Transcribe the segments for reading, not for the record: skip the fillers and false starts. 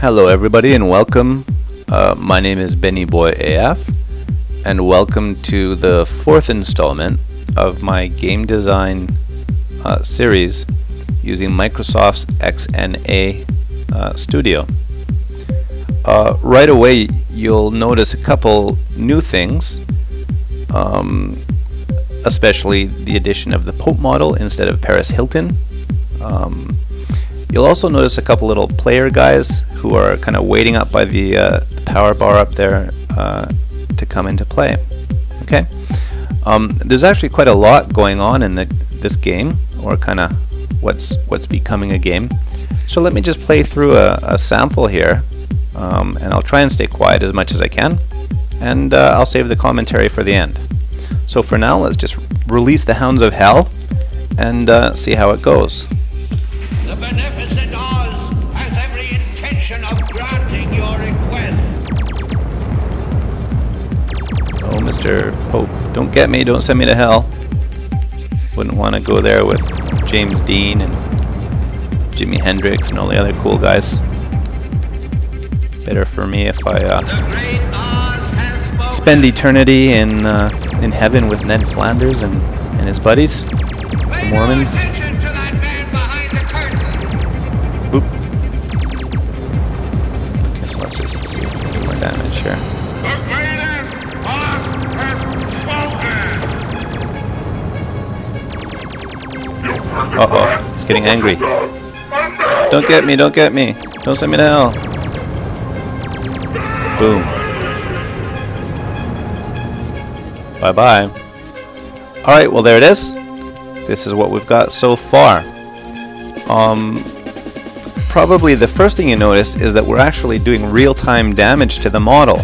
Hello everybody and welcome. My name is Benny Boy AF and welcome to the fourth installment of my game design series using Microsoft's XNA Studio. Right away you'll notice a couple new things, especially the addition of the Pope model instead of Paris Hilton. You'll also notice a couple little player guys who are kind of waiting up by the power bar up there to come into play. Okay, there's actually quite a lot going on in this game, or kind of what's becoming a game. So let me just play through a sample here, and I'll try and stay quiet as much as I can, and I'll save the commentary for the end. So for now, let's just release the hounds of hell and see how it goes. The beneficent Oz has every intention of granting your request. Oh, Mr. Pope, don't get me, don't send me to hell. Wouldn't want to go there with James Dean and Jimi Hendrix and all the other cool guys. Better for me if I spend eternity in heaven with Ned Flanders and his buddies, the Mormons. Oop. Okay, so let's just see if we can do more damage here. Uh-oh, it's getting angry. Don't get me, don't get me. Don't send me to hell. Boom. Bye-bye. Alright, well there it is. This is what we've got so far. Probably the first thing you notice is that we're actually doing real-time damage to the model.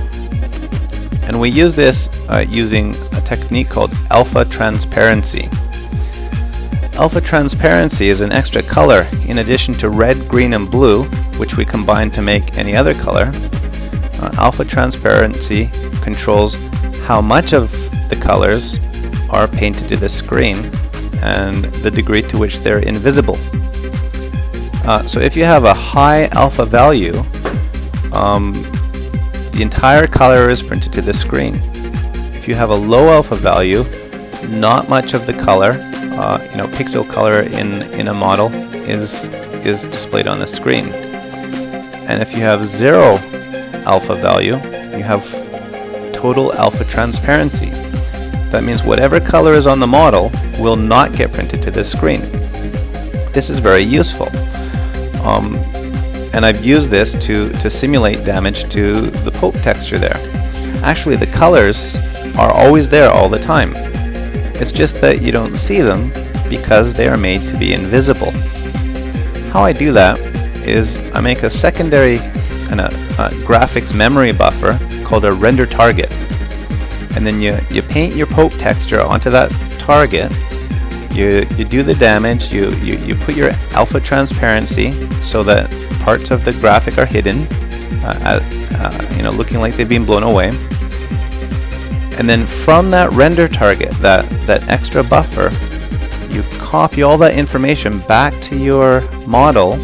And we use this using a technique called alpha transparency. Alpha transparency is an extra color in addition to red, green, and blue, which we combine to make any other color. Alpha transparency controls how much of the colors are painted to the screen and the degree to which they're invisible. So if you have a high alpha value, the entire color is printed to the screen. If you have a low alpha value, not much of the color, pixel color in a model is displayed on the screen. And if you have zero alpha value, you have total alpha transparency. That means whatever color is on the model will not get printed to the screen. This is very useful. And I've used this to simulate damage to the Pope texture there. Actually, the colors are always there all the time. It's just that you don't see them because they are made to be invisible. How I do that is I make a secondary kind of graphics memory buffer called a render target. And then you paint your Pope texture onto that target. You do the damage, you put your alpha transparency so that parts of the graphic are hidden, looking like they've been blown away. And then from that render target, that extra buffer, you copy all that information back to your model,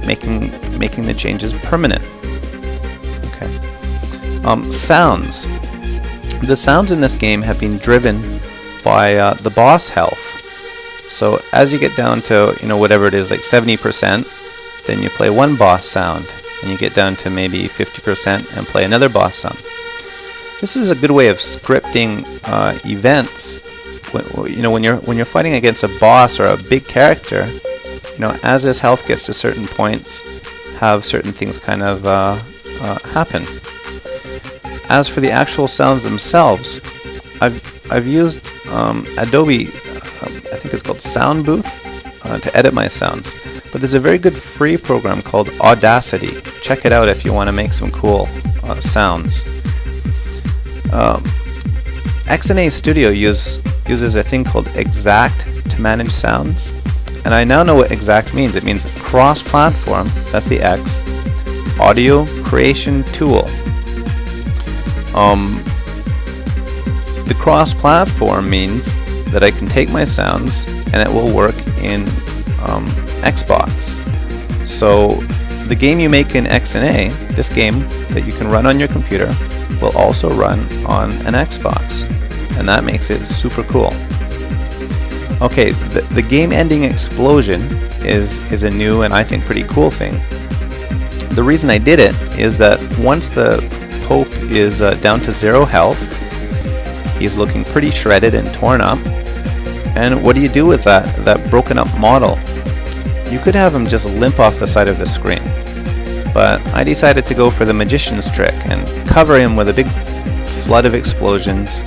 making the changes permanent. Okay. Sounds. The sounds in this game have been driven by the boss health. So as you get down to whatever it is, like 70%, then you play one boss sound, and you get down to maybe 50% and play another boss sound. This is a good way of scripting events. When you're fighting against a boss or a big character, as his health gets to certain points, have certain things kind of happen. As for the actual sounds themselves, I've used Adobe, I think it's called Sound Booth, to edit my sounds. But there's a very good free program called Audacity. Check it out if you want to make some cool sounds. XNA Studio uses a thing called Exact to manage sounds. And I now know what Exact means. It means cross-platform, that's the X, audio creation tool. The cross-platform means that I can take my sounds and it will work in Xbox. So the game you make in XNA, this game that you can run on your computer, will also run on an Xbox, and that makes it super cool. Okay, the game-ending explosion is a new and I think pretty cool thing. The reason I did it is that once the Pope is down to 0 health, he's looking pretty shredded and torn up. And what do you do with that broken up model? You could have him just limp off the side of the screen. But I decided to go for the magician's trick and cover him with a big flood of explosions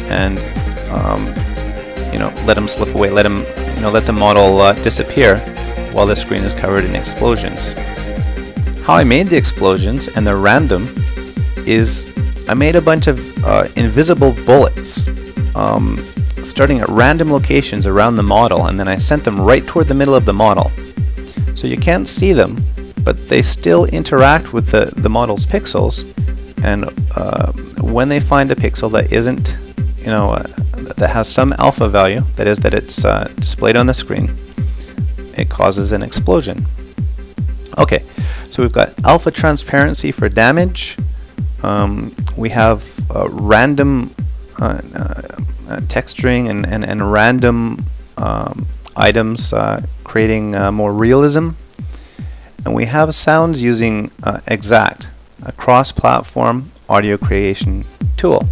and let him slip away, let the model disappear while the screen is covered in explosions. How I made the explosions, and they're random, is I made a bunch of invisible bullets starting at random locations around the model, and then I sent them right toward the middle of the model. So you can't see them, but they still interact with the model's pixels, and when they find a pixel that isn't, that has some alpha value, that is that it's displayed on the screen, it causes an explosion. Okay, so we've got alpha transparency for damage. We have random texturing and random items creating more realism. And we have sounds using Exact, a cross-platform audio creation tool.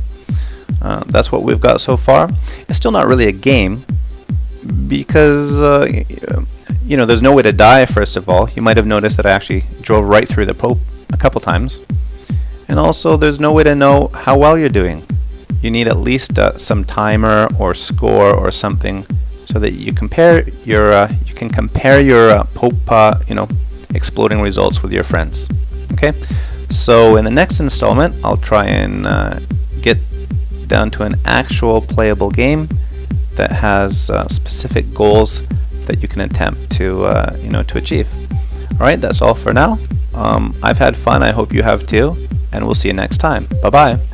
That's what we've got so far. It's still not really a game because there's no way to die. First of all, you might have noticed that I actually drove right through the Pope a couple times, and also there's no way to know how well you're doing. You need at least some timer or score or something so that you compare your you can compare your Pope exploding results with your friends. Okay, so in the next installment, I'll try and get down to an actual playable game that has specific goals that you can attempt to to achieve. All right, that's all for now. I've had fun. I hope you have too, and we'll see you next time. Bye bye.